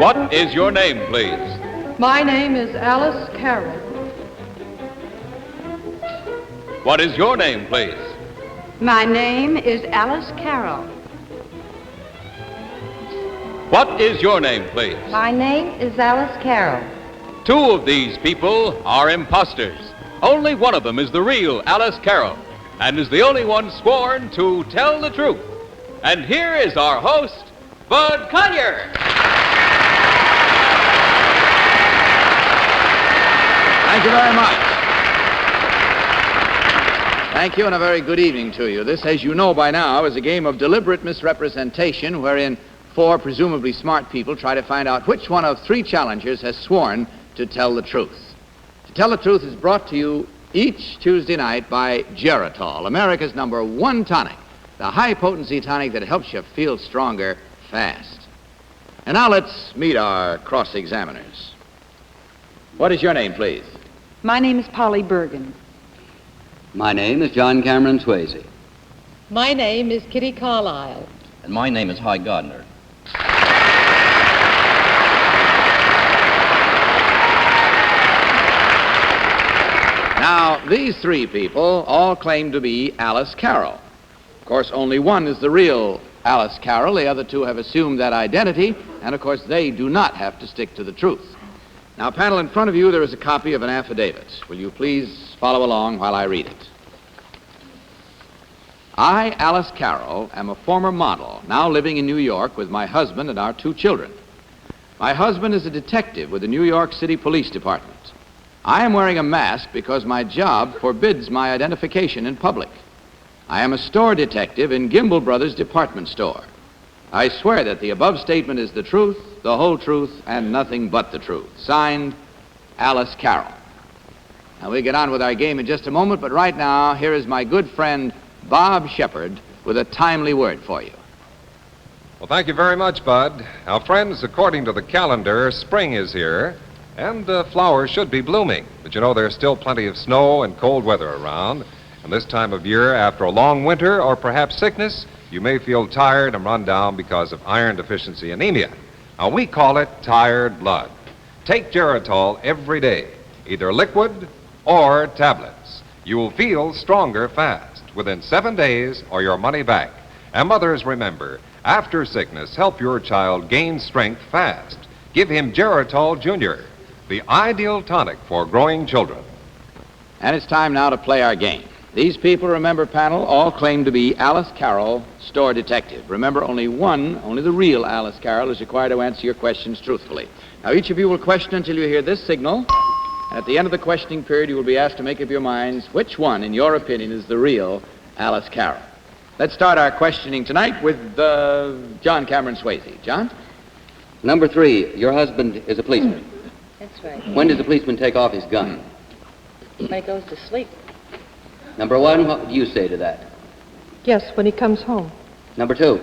What is your name, please? My name is Alice Carroll. What is your name, please? My name is Alice Carroll. What is your name, please? My name is Alice Carroll. Two of these people are imposters. Only one of them is the real Alice Carroll and is the only one sworn to tell the truth. And here is our host, Bud Collier. Thank you very much. Thank you, and a very good evening to you. This, as you know by now, is a game of deliberate misrepresentation wherein four presumably smart people try to find out which one of three challengers has sworn to tell the truth. To Tell the Truth is brought to you each Tuesday night by Geritol, America's #1 tonic, the high-potency tonic that helps you feel stronger fast. And now let's meet our cross-examiners. What is your name, please? My name is Polly Bergen. My name is John Cameron Swayze. My name is Kitty Carlisle. And my name is Hy Gardner. Now, these three people all claim to be Alice Carroll. Of course, only one is the real Alice Carroll. The other two have assumed that identity, and of course, they do not have to stick to the truth. Now, panel, in front of you, there is a copy of an affidavit. Will you please follow along while I read it? I, Alice Carroll, am a former model, now living in New York with my husband and our 2 children. My husband is a detective with the New York City Police Department. I am wearing a mask because my job forbids my identification in public. I am a store detective in Gimbel Brothers Department Store. I swear that the above statement is the truth, the whole truth, and nothing but the truth. Signed, Alice Carroll. Now, we'll get on with our game in just a moment, but right now, here is my good friend, Bob Shepard, with a timely word for you. Well, thank you very much, Bud. Now, friends, according to the calendar, spring is here, and the flowers should be blooming. But you know, there's still plenty of snow and cold weather around. And this time of year, after a long winter or perhaps sickness, you may feel tired and run down because of iron deficiency anemia. Now, we call it tired blood. Take Geritol every day, either liquid or tablets. You will feel stronger fast, within 7 days or your money back. And mothers, remember, after sickness, help your child gain strength fast. Give him Geritol Jr., the ideal tonic for growing children. And it's time now to play our game. These people, remember, panel, all claim to be Alice Carroll, store detective. Remember, only the real Alice Carroll is required to answer your questions truthfully. Now, each of you will question until you hear this signal. And at the end of the questioning period, you will be asked to make up your minds which one, in your opinion, is the real Alice Carroll. Let's start our questioning tonight with John Cameron Swayze. John? Number 3, your husband is a policeman. That's right. When does the policeman take off his gun? When he goes to sleep. Number 1, what would you say to that? Yes, when he comes home. Number 2.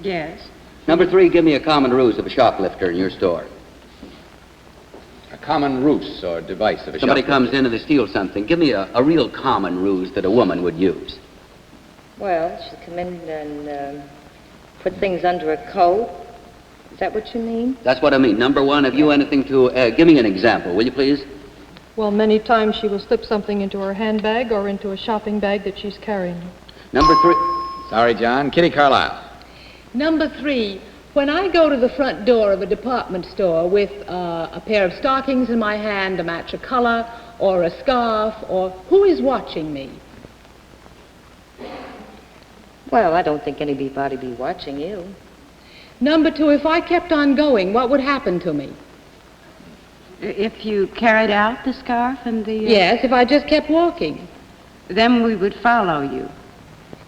Yes. Number 3, give me a common ruse of a shoplifter in your store. A common ruse or device of a Somebody shoplifter. comes in and they steal something. Give me a real common ruse that a woman would use. Well, she'll come in and put things under a coat. Is that what you mean? That's what I mean. Number 1, have you anything to... give me an example, will you please? Well, many times she will slip something into her handbag or into a shopping bag that she's carrying. Number 3... Sorry, John. Kitty Carlisle. Number 3, when I go to the front door of a department store with a pair of stockings in my hand to match a color, or a scarf, or who is watching me? Well, I don't think anybody be watching you. Number 2, if I kept on going, what would happen to me? If you carried out the scarf and the... Yes, if I just kept walking. Then we would follow you.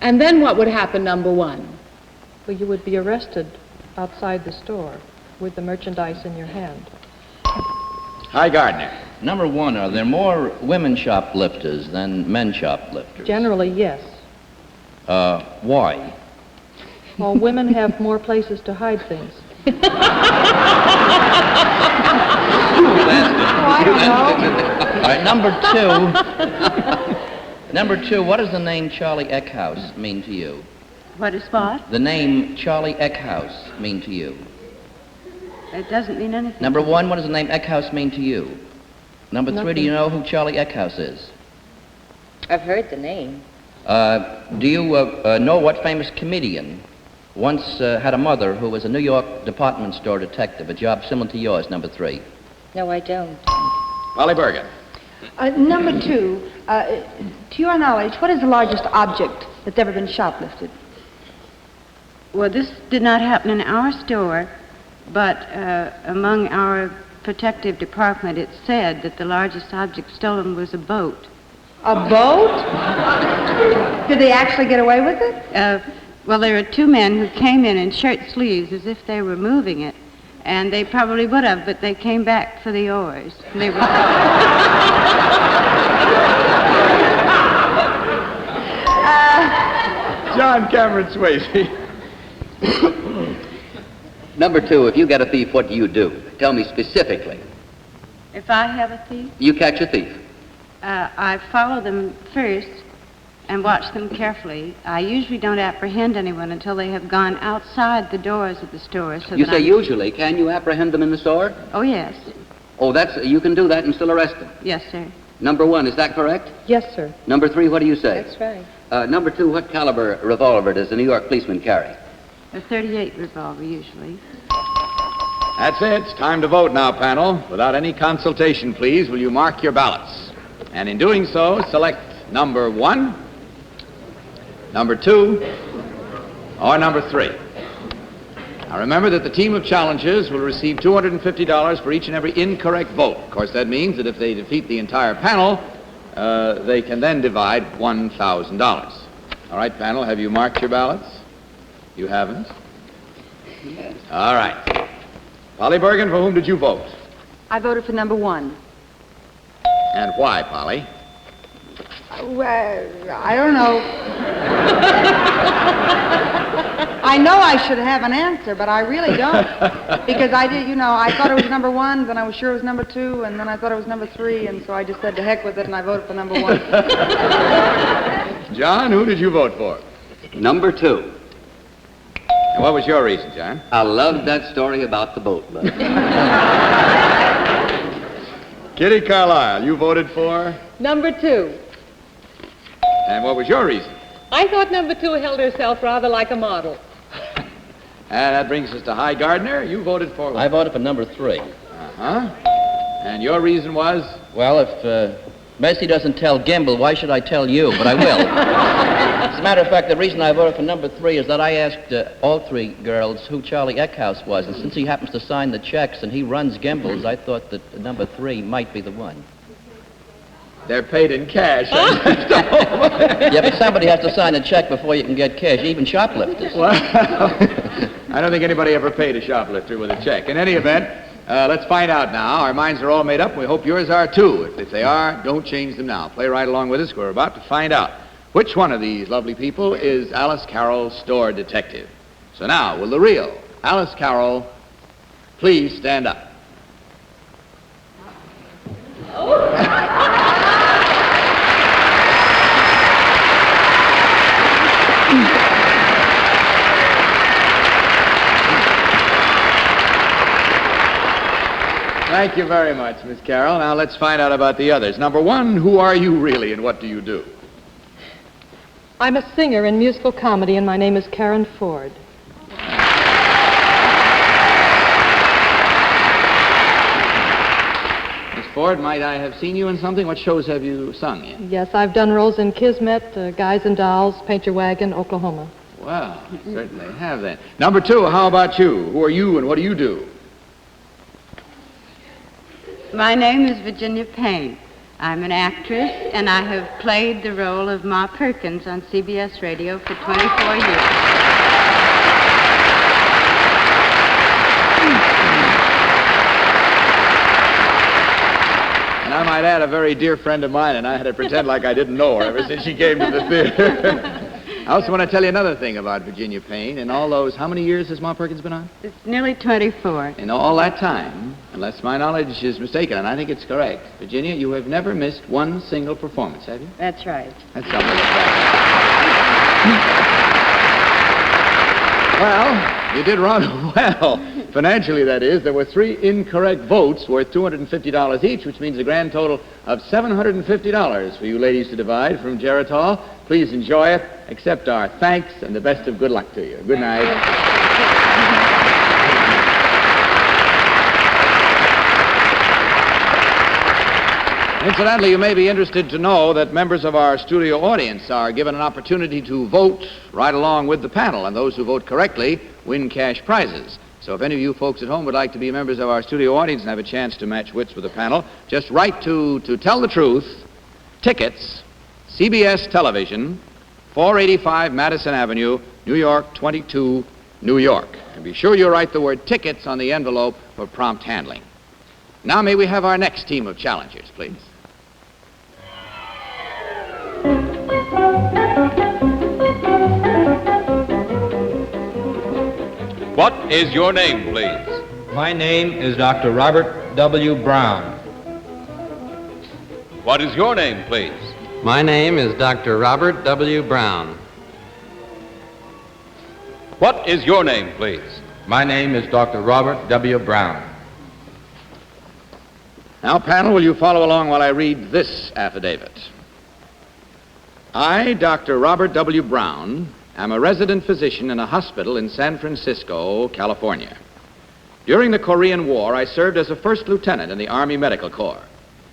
And then what would happen, number 1? Well, you would be arrested outside the store with the merchandise in your hand. Hi, Gardner. Number 1, are there more women shoplifters than men shoplifters? Generally, yes. Why? Well, women have more places to hide things. All right, number two, what does the name Charlie Eckhouse mean to you? What is what? The name Charlie Eckhouse mean to you? It doesn't mean anything. Number 1, what does the name Eckhouse mean to you? Number 3, do you know who Charlie Eckhouse is? I've heard the name. Do you know what famous comedian once had a mother who was a New York department store detective, a job similar to yours, number 3? No, I don't. Polly Bergen. Number 2, to your knowledge, what is the largest object that's ever been shoplifted? Well, this did not happen in our store, but among our protective department, it said that the largest object stolen was a boat. A boat? Did they actually get away with it? Well, there were 2 men who came in shirt sleeves as if they were moving it, and they probably would have, but they came back for the oars. They were... John Cameron Swayze. Number 2, if you get a thief, what do you do? Tell me specifically. If I have a thief, You catch a thief. I follow them first and watch them carefully. I usually don't apprehend anyone until they have gone outside the doors of the store. So You that say usually. Can you apprehend them in the store? Oh, yes. Oh, you can do that and still arrest them. Yes, sir. Number 1, is that correct? Yes, sir. Number 3, what do you say? That's right. Number 2, what caliber revolver does the New York policeman carry? A .38 revolver, usually. That's it. It's time to vote now, panel. Without any consultation, please, will you mark your ballots? And in doing so, select number 1, number 2, or number 3. Now remember that the team of challengers will receive $250 for each and every incorrect vote. Of course, that means that if they defeat the entire panel, they can then divide $1,000. All right, panel, have you marked your ballots? You haven't? Yes. All right. Polly Bergen, for whom did you vote? I voted for number 1. And why, Polly? Well, I don't know. I know I should have an answer, but I really don't. Because I thought it was number 1, then I was sure it was number 2, and then I thought it was number 3, and so I just said to heck with it, and I voted for number 1. John, who did you vote for? Number 2. And what was your reason, John? I love that story about the boat, Bud. Kitty Carlisle, you voted for? Number 2. And what was your reason? I thought number 2 held herself rather like a model. And that brings us to High Gardner. You voted for what? I voted for number 3. Uh-huh. And your reason was? Well, if Messi doesn't tell Gimble, why should I tell you? But I will. As a matter of fact, the reason I voted for number 3 is that I asked all 3 girls who Charlie Eckhouse was, and since he happens to sign the checks and he runs Gimble's, I thought that number 3 might be the one. They're paid in cash. Yeah, but somebody has to sign a check before you can get cash, even shoplifters. Well, I don't think anybody ever paid a shoplifter with a check. In any event, let's find out now. Our minds are all made up. We hope yours are too. If they are, don't change them now. Play right along with us. We're about to find out which one of these lovely people is Alice Carroll, store detective. So now, will the real Alice Carroll please stand up? Thank you very much, Miss Carroll. Now let's find out about the others. Number 1, who are you really and what do you do? I'm a singer in musical comedy, and my name is Karen Ford. Miss Ford, might I have seen you in something? What shows have you sung in? Yes, I've done roles in Kismet, Guys and Dolls, Paint Your Wagon, Oklahoma. Well, you certainly have then. Number 2, how about you? Who are you and what do you do? My name is Virginia Payne. I'm an actress, and I have played the role of Ma Perkins on CBS Radio for 24 years. And I might add, a very dear friend of mine, and I had to pretend like I didn't know her ever since she came to the theater. I also want to tell you another thing about Virginia Payne. In all those, how many years has Ma Perkins been on? It's nearly 24. In all that time, unless my knowledge is mistaken, and I think it's correct, Virginia, you have never missed one single performance, have you? That's right. That's something. Well, you did rather well Financially, that is, there were 3 incorrect votes worth $250 each, which means a grand total of $750 for you ladies to divide from Geritol. Please enjoy it. Accept our thanks and the best of good luck to you. Good night. Incidentally, you may be interested to know that members of our studio audience are given an opportunity to vote right along with the panel, and those who vote correctly win cash prizes. So if any of you folks at home would like to be members of our studio audience and have a chance to match wits with the panel, just write to Tell the Truth, Tickets, CBS Television, 485 Madison Avenue, New York 22, New York. And be sure you write the word tickets on the envelope for prompt handling. Now may we have our next team of challengers, please. What is your name, please? My name is Dr. Robert W. Brown. What is your name, please? My name is Dr. Robert W. Brown. What is your name, please? My name is Dr. Robert W. Brown. Now, panel, will you follow along while I read this affidavit? I, Dr. Robert W. Brown, am a resident physician in a hospital in San Francisco, California. During the Korean War, I served as a first lieutenant in the Army Medical Corps.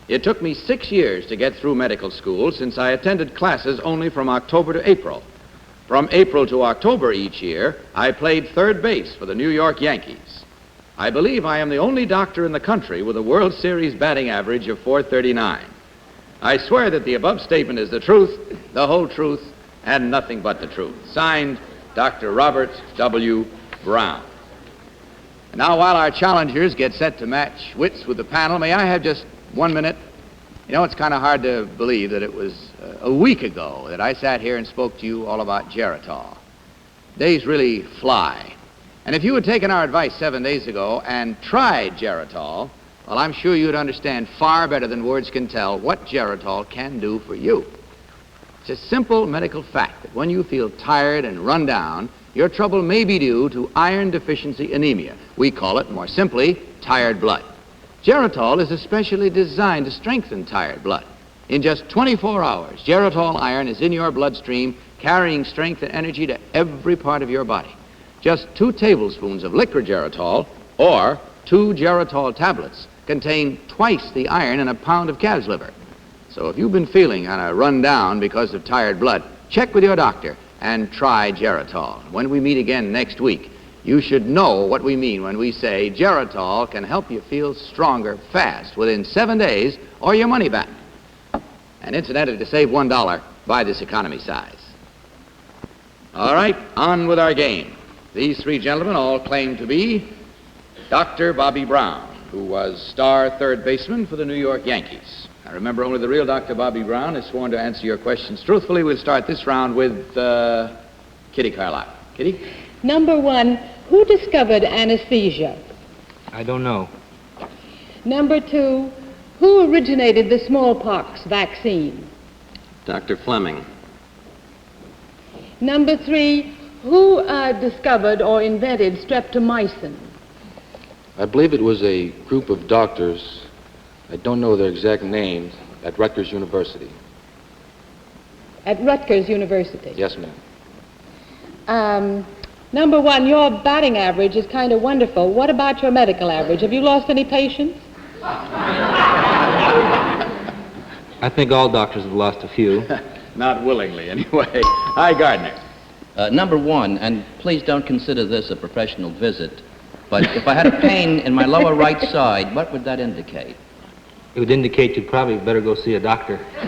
It took me 6 years to get through medical school since I attended classes only from October to April. From April to October each year, I played third base for the New York Yankees. I believe I am the only doctor in the country with a World Series batting average of .439. I swear that the above statement is the truth, the whole truth, and nothing but the truth. Signed, Dr. Robert W. Brown. Now, while our challengers get set to match wits with the panel, may I have just 1 minute? You know, it's kind of hard to believe that it was a week ago that I sat here and spoke to you all about Geritol. Days really fly. And if you had taken our advice 7 days ago and tried Geritol, well, I'm sure you'd understand far better than words can tell what Geritol can do for you. It's a simple medical fact that when you feel tired and run down, your trouble may be due to iron deficiency anemia. We call it, more simply, tired blood. Geritol is especially designed to strengthen tired blood. In just 24 hours, Geritol iron is in your bloodstream, carrying strength and energy to every part of your body. Just 2 tablespoons of liquid Geritol or 2 Geritol tablets contain twice the iron in a pound of calf's liver. So if you've been feeling on a run down because of tired blood, check with your doctor and try Geritol. When we meet again next week, you should know what we mean when we say Geritol can help you feel stronger fast within 7 days or your money back. And incidentally, to save $1, buy this economy size. All right, on with our game. These 3 gentlemen all claim to be Dr. Bobby Brown, who was star third baseman for the New York Yankees. Now, remember, only the real Dr. Bobby Brown is sworn to answer your questions truthfully. We'll start this round with Kitty Carlisle. Kitty? Number 1, who discovered anesthesia? I don't know. Number 2, who originated the smallpox vaccine? Dr. Fleming. Number 3, who discovered or invented streptomycin? I believe it was a group of doctors, I don't know their exact names, at Rutgers University. At Rutgers University? Yes, ma'am. Number 1, your batting average is kind of wonderful. What about your medical average? Have you lost any patients? I think all doctors have lost a few. Not willingly, anyway. Hi, Gardner. Number 1, and please don't consider this a professional visit, but if I had a pain in my lower right side, what would that indicate? It would indicate you'd probably better go see a doctor. I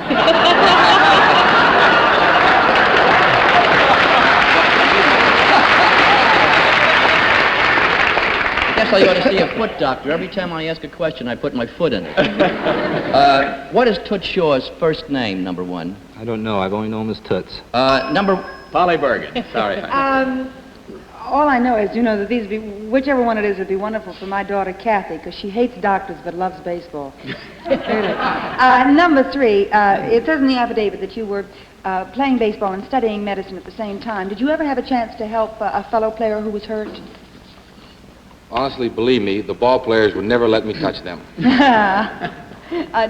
guess I ought to see a foot doctor. Every time I ask a question, I put my foot in it. What is Toots Shaw's first name, number 1? I don't know. I've only known him as Toots. Polly Bergen. Sorry. All I know is, that these be, whichever one it is, would be wonderful for my daughter, Kathy, because she hates doctors but loves baseball. Number 3, it says in the affidavit that you were playing baseball and studying medicine at the same time. Did you ever have a chance to help a fellow player who was hurt? Honestly, believe me, the ball players would never let me touch them.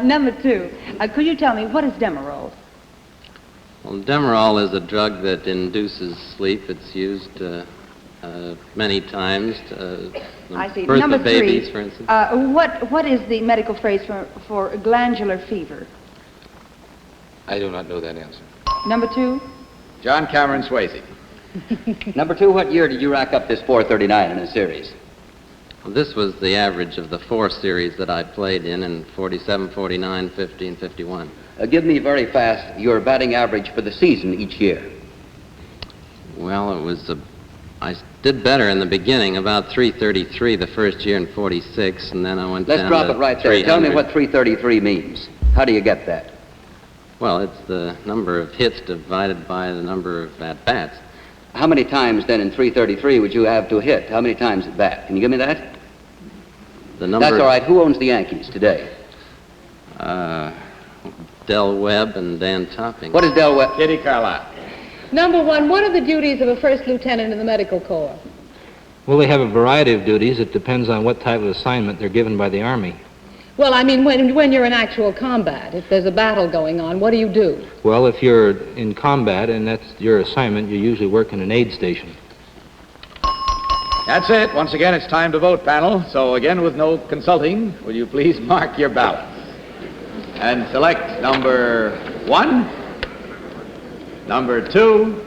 Number 2, could you tell me, what is Demerol? Well, Demerol is a drug that induces sleep. It's used many times to I see. birth Number of babies, 3, for instance. what is the medical phrase for glandular fever? I do not know that answer. Number 2? John Cameron Swayze. Number 2, what year did you rack up this 439 in a series? Well, this was the average of the 4 series that I played in 47, 49, 50, and 51. Give me very fast your batting average for the season each year. Well, I did better in the beginning, about 333 the first year in 46, and then I went Let's down drop to it right there. Tell me 300. what 333 means. How do you get that? Well, it's the number of hits divided by the number of at-bats. How many times then in 333 would you have to hit? How many times at bat? Can you give me that? The number. That's all right. Who owns the Yankees today? Del Webb and Dan Topping. What is Del Webb? Kitty Carlisle. Number 1, what are the duties of a first lieutenant in the medical corps? Well, they have a variety of duties. It depends on what type of assignment they're given by the Army. Well, I mean, when you're in actual combat, if there's a battle going on, what do you do? Well, if you're in combat and that's your assignment, you usually work in an aid station. That's it. Once again, it's time to vote, panel. So again, with no consulting, will you please mark your ballots? And select number 1, number 2,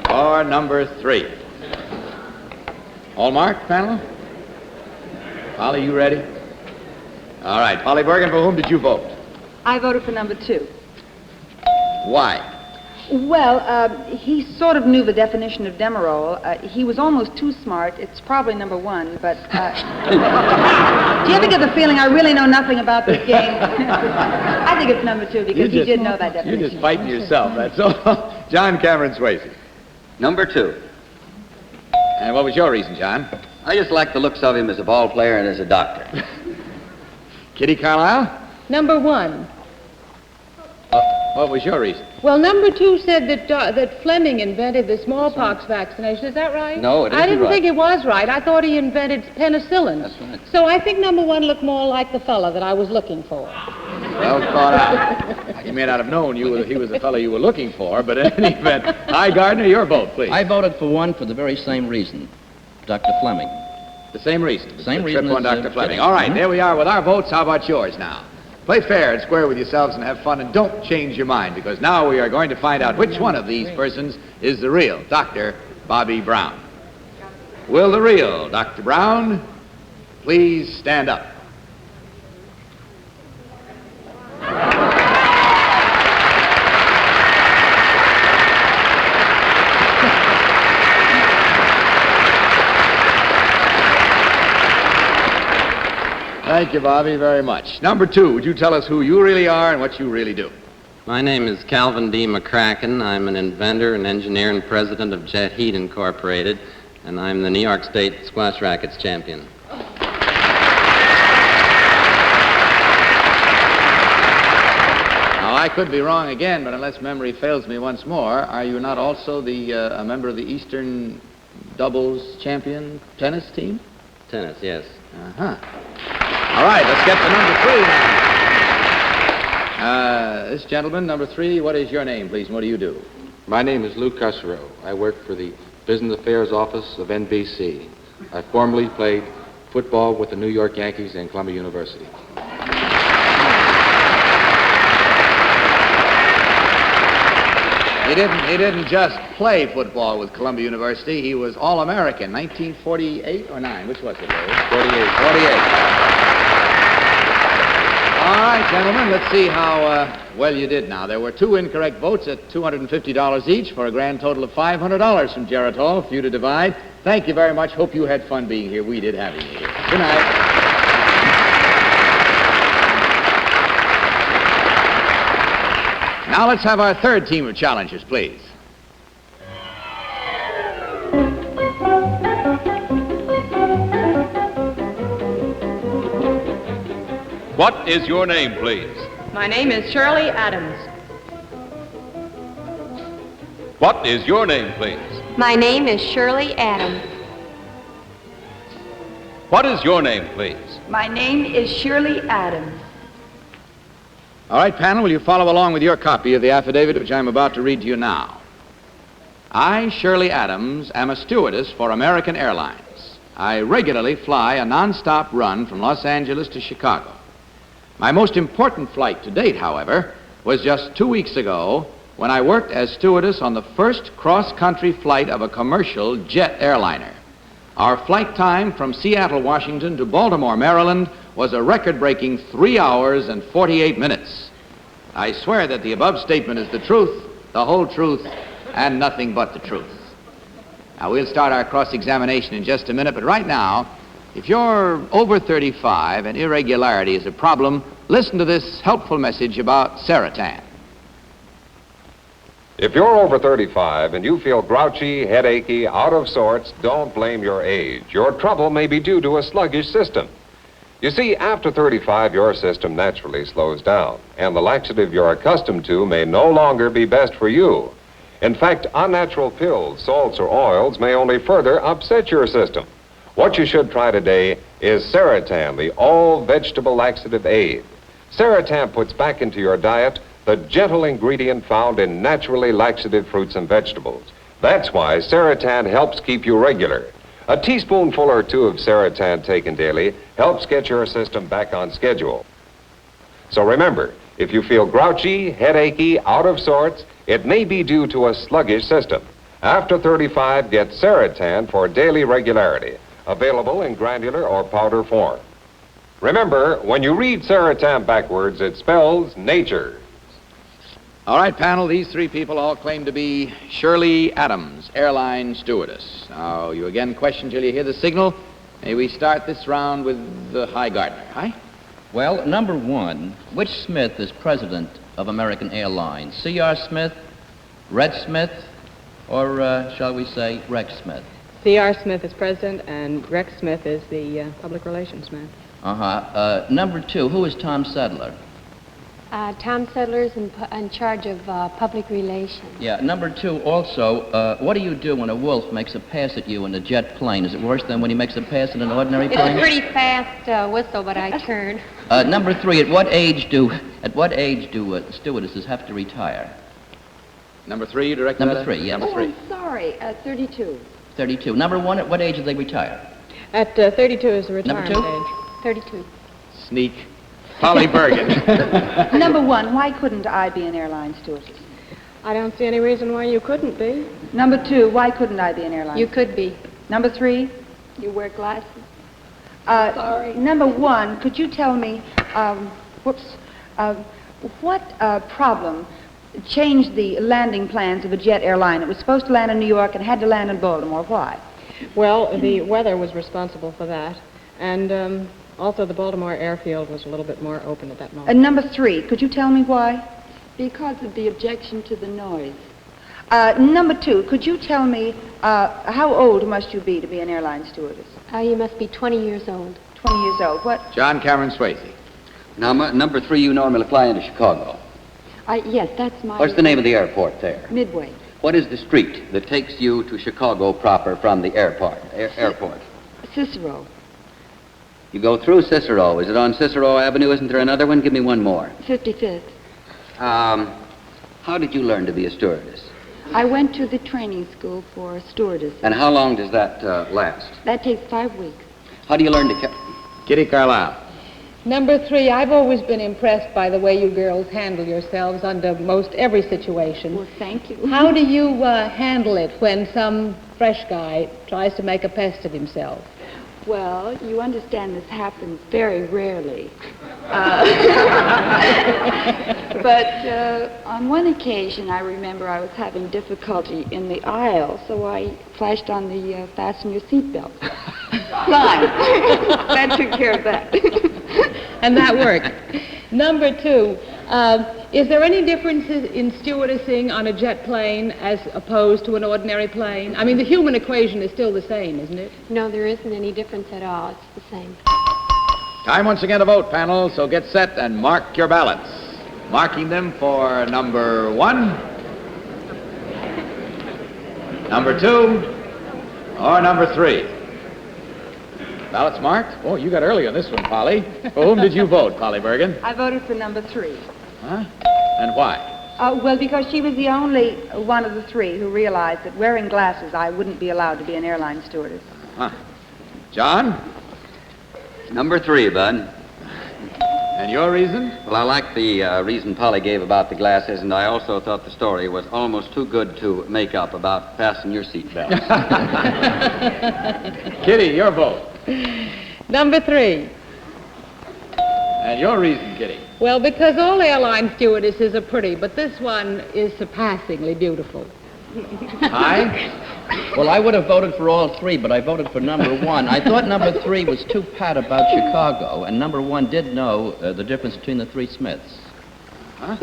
or number 3. All marked, panel? Polly, you ready? All right. Polly Bergen, for whom did you vote? I voted for number 2. Why? Well, he sort of knew the definition of Demerol. He was almost too smart. It's probably number 1, but do you ever get the feeling I really know nothing about this game? I think it's number 2 because he did know that definition. You're just fighting yourself, that's all. John Cameron Swayze. Number 2. And what was your reason, John? I just like the looks of him as a ball player and as a doctor. Kitty Carlisle? Number 1. What was your reason? Well, number 2 said that Fleming invented the smallpox vaccination. Is that right? No, it isn't I didn't right. think it was right. I thought he invented penicillin. That's right. So I think number 1 looked more like the fella that I was looking for. Well thought out. You may not have known he was the fellow you were looking for, but in any event, Hi, Gardner, your vote, please. I voted for 1 for the very same reason, Dr. Fleming. The same reason. Same The reason trip on as, Dr. Kitty. Fleming. All right, there we are with our votes. How about yours now? Play fair and square with yourselves and have fun, and don't change your mind, because now we are going to find out which one of these persons is the real Dr. Bobby Brown. Will the real Dr. Brown please stand up? Thank you, Bobby, very much. Number 2, would you tell us who you really are and what you really do? My name is Calvin D. McCracken. I'm an inventor, an engineer, and president of Jet Heat Incorporated, and I'm the New York State Squash Rackets champion. Now, I could be wrong again, but unless memory fails me once more, are you not also a member of the Eastern doubles champion tennis team? Tennis, yes. Uh-huh. All right, let's get to number 3 now. This gentleman, number 3, what is your name, please, and what do you do? My name is Lou Cusero. I work for the Business Affairs Office of NBC. I formerly played football with the New York Yankees and Columbia University. He didn't just play football with Columbia University. He was All-American, 1948 or 9? Which was it, Larry? 48. 48. All right, gentlemen, let's see how well you did now. There were 2 incorrect votes at $250 each for a grand total of $500 from Geritol for you to divide. Thank you very much. Hope you had fun being here. We did having you here. Good night. Now let's have our third team of challengers, please. What is your name, please? My name is Shirley Adams. What is your name, please? My name is Shirley Adams. What is your name, please? My name is Shirley Adams. All right, panel, will you follow along with your copy of the affidavit which I'm about to read to you now? I, Shirley Adams, am a stewardess for American Airlines. I regularly fly a nonstop run from Los Angeles to Chicago. My most important flight to date, however, was just 2 weeks ago when I worked as stewardess on the first cross-country flight of a commercial jet airliner. Our flight time from Seattle, Washington to Baltimore, Maryland was a record-breaking 3 hours and 48 minutes. I swear that the above statement is the truth, the whole truth, and nothing but the truth. Now, we'll start our cross-examination in just a minute, but right now, if you're over 35 and irregularity is a problem, listen to this helpful message about Seratan. If you're over 35 and you feel grouchy, headachy, out of sorts, don't blame your age. Your trouble may be due to a sluggish system. You see, after 35, your system naturally slows down, and the laxative you're accustomed to may no longer be best for you. In fact, unnatural pills, salts, or oils may only further upset your system. What you should try today is Seratan, the all-vegetable laxative aid. Seratan puts back into your diet the gentle ingredient found in naturally laxative fruits and vegetables. That's why Seratan helps keep you regular. A teaspoonful or two of Seratan taken daily helps get your system back on schedule. So remember, if you feel grouchy, headachy, out of sorts, it may be due to a sluggish system. After 35, get Seratan for daily regularity, available in granular or powder form. Remember, when you read Seratan backwards, it spells nature. All right, panel, these three people all claim to be Shirley Adams, airline stewardess. Now, you again question till you hear the signal. May we start this round with the High Gardner, High? Well, number one, which Smith is president of American Airlines? C.R. Smith, Red Smith, or shall we say Rex Smith? C.R. Smith is president, and Rex Smith is the public relations man. Number two, who is Tom Sedler? Tom Sedler is in charge of public relations. Yeah, number two, also, what do you do when a wolf makes a pass at you in a jet plane? Is it worse than when he makes a pass in an ordinary It's plane? a pretty fast whistle, but I turn. Number three, at what age do stewardesses have to retire? Number three, Director? Number three, yes. Oh, I'm sorry, 32. 32. Number one, at what age do they retire? At 32 is the retirement Number age. 32. Sneak. Polly Bergen. Number one, why couldn't I be an airline stewardess? I don't see any reason why you couldn't be. Number two, why couldn't I be an airline You could be. Number three? You wear glasses. Sorry. Number one, could you tell me, what problem changed the landing plans of a jet airline? It was supposed to land in New York and had to land in Baltimore. Why? Well, the weather was responsible for that, and also the Baltimore airfield was a little bit more open at that moment. And number three, could you tell me why? Because of the objection to the noise. Number two, could you tell me how old must you be to be an airline stewardess? You must be 20 years old. 20 years old. What? John Cameron Swayze. Now, number three, you normally fly into Chicago. Yes, that's my... What's the name of the airport there? Midway. What is the street that takes you to Chicago proper from the airport? Cicero. You go through Cicero. Is it on Cicero Avenue? Isn't there another one? Give me one more. 55th. How did you learn to be a stewardess? I went to the training school for stewardess. And how long does that last? That takes 5 weeks. How do you learn to... Kitty Carlisle. Number three, I've always been impressed by the way you girls handle yourselves under most every situation. Well, thank you. How do you handle it when some fresh guy tries to make a pest of himself? Well, you understand this happens very rarely. But on one occasion, I remember I was having difficulty in the aisle, so I flashed on the fasten your seatbelt sign. That took care of that. And that worked. Number two, is there any differences in stewardessing on a jet plane as opposed to an ordinary plane? I mean, the human equation is still the same, isn't it? No, there isn't any difference at all. It's the same. Time once again to vote, panel, so get set and mark your ballots. Marking them for number one, number two, or number three. Ballots marked? Oh, you got early on this one, Polly. For whom did you vote, Polly Bergen? I voted for number 3. Huh? And why? Well, because she was the only one of the 3 who realized that wearing glasses, I wouldn't be allowed to be an airline stewardess. Huh. John? Number 3, Bud. And your reason? Well, I like the reason Polly gave about the glasses, and I also thought the story was almost too good to make up about fasten your seatbelt. Kitty, your vote. Number 3. And your reason, Kitty? Well, because all airline stewardesses are pretty, but this one is surpassingly beautiful. Aye? Well, I would have voted for all 3, but I voted for number 1. I thought number 3 was too pat about Chicago, and number 1 did know the difference between the 3 Smiths. Huh?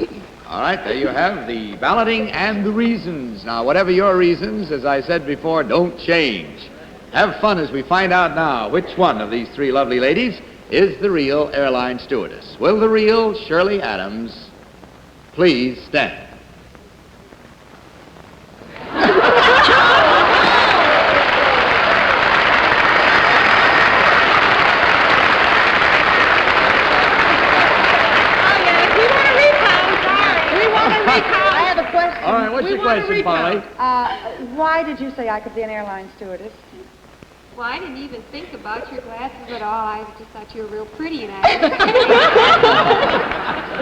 All right, there you have the balloting and the reasons. Now, whatever your reasons, as I said before, don't change. Have fun as we find out now which one of these 3 lovely ladies is the real airline stewardess. Will the real Shirley Adams please stand? All right, what's your question, Polly? Why did you say I could be an airline stewardess? Well, I didn't even think about your glasses at all. I just thought you were real pretty, and Well,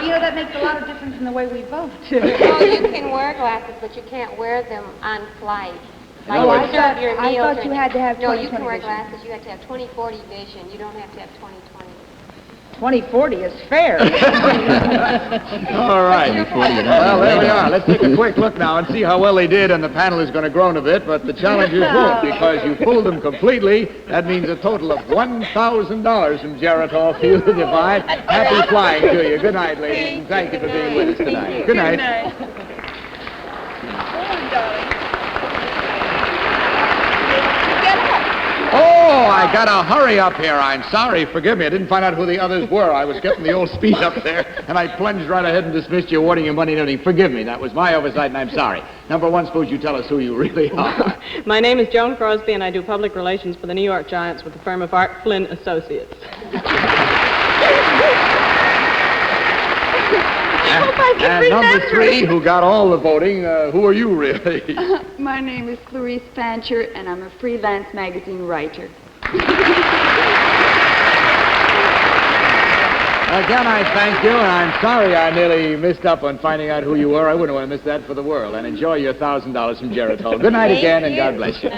you know, that makes a lot of difference in the way we vote. Well, you can wear glasses, but you can't wear them on flight. Like No, you I serve your thought- I meal thought during you had to have No, you 20/20 can wear vision. glasses. You have to have 20/40 vision. You don't have to have 20/20. 20/40 is fair. All right. Well, there we are. Let's take a quick look now and see how well they did, and the panel is going to groan a bit, but the challengers won't because you fooled them completely. That means a total of $1,000 from Geritol for you to divide. Happy flying to you. Good night, ladies, and thank you for being with us tonight. Good night. Oh, I gotta hurry up here. I'm sorry. Forgive me. I didn't find out who the others were. I was getting the old speed up there, and I plunged right ahead and dismissed you, awarding you money and everything. Forgive me. That was my oversight, and I'm sorry. Number 1, suppose you tell us who you really are. My name is Joan Crosby, and I do public relations for the New York Giants with the firm of Art Flynn Associates. And number 3, who got all the voting, who are you really? My name is Clarice Fancher, and I'm a freelance magazine writer. Again, I thank you, and I'm sorry I nearly missed up on finding out who you were. I wouldn't want to miss that for the world. And enjoy your $1,000 from Geritol. Good night again, and God bless you.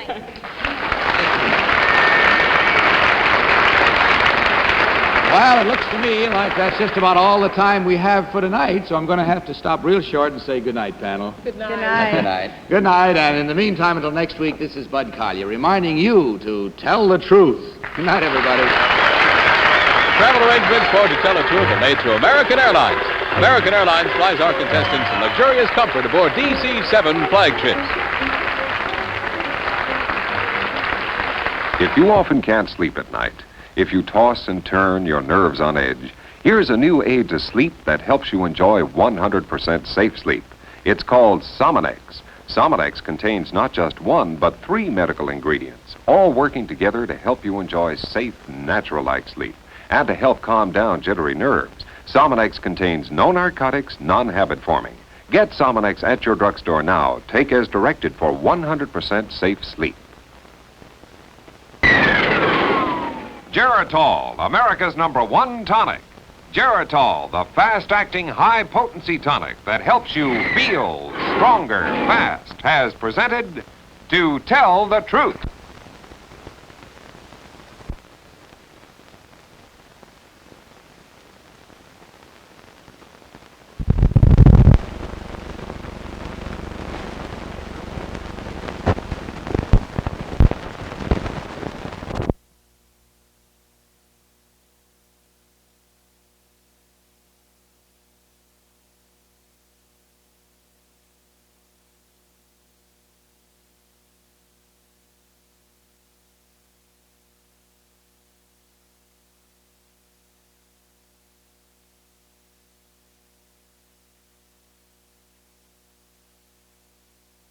Well, it looks to me like that's just about all the time we have for tonight, so I'm going to have to stop real short and say good night, panel. Good night. Good night. Good night. Good night, and in the meantime, until next week, this is Bud Collier reminding you to tell the truth. Good night, everybody. Travel arrangements for To Tell the Truth are made through American Airlines. American Airlines flies our contestants in luxurious comfort aboard DC-7 flagships. If you often can't sleep at night, if you toss and turn, your nerves on edge, here's a new aid to sleep that helps you enjoy 100% safe sleep. It's called Sominex. Sominex contains not just 1, but 3 medical ingredients, all working together to help you enjoy safe, natural-like sleep and to help calm down jittery nerves. Sominex contains no narcotics, non-habit-forming. Get Sominex at your drugstore now. Take as directed for 100% safe sleep. Geritol, America's #1 tonic. Geritol, the fast-acting, high-potency tonic that helps you feel stronger fast, has presented To Tell the Truth.